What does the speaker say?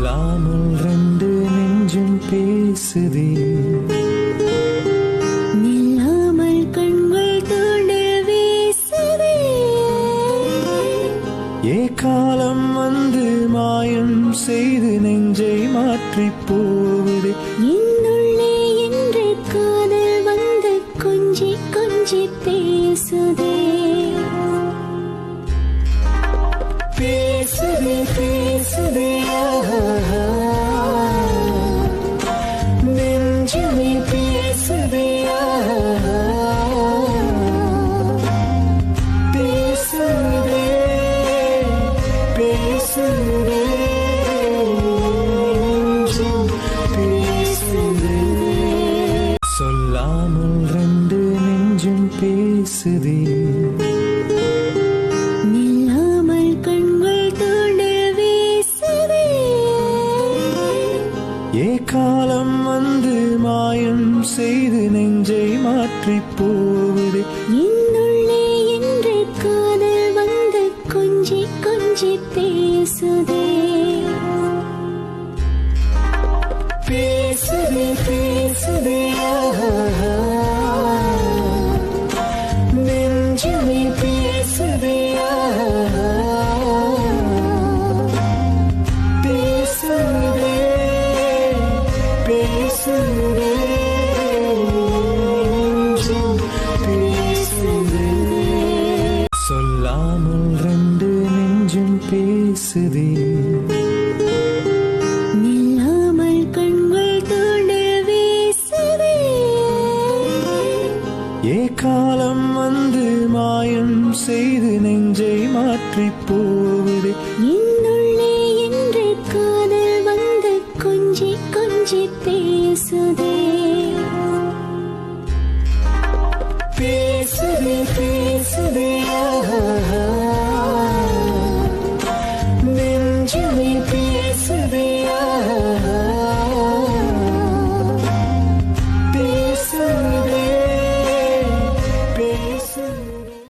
சொல்லாமல் ரெண்டு நெஞ்சும் பேசுதே, நில்லாமல் கண்கள் தூண்டில் வீசுதே. காலம் வந்து மாயம் செய்து நெஞ்சை மாற்றி போகுது. என்னுள்ளே என்று காதல் வந்து கொஞ்சி கொஞ்சி பேசுதே, பேசுதே பேசுதே நெஞ்சுமே பேசுதே, பேசுதே பேசுதே நெஞ்சும் பேசுதே. சொல்லாமல் ரெண்டு நெஞ்சும் பேசுதே, நில்லாமல் கண்கள் தூண்டில் வீசுதே. காலம் வந்து மாயம் செய்து நெஞ்சை மாற்றி போகுது. என்னுள்ளே என்று காதல் வந்து கொஞ்சி கொஞ்சி பேசுதே, பேசுதே பேசுதே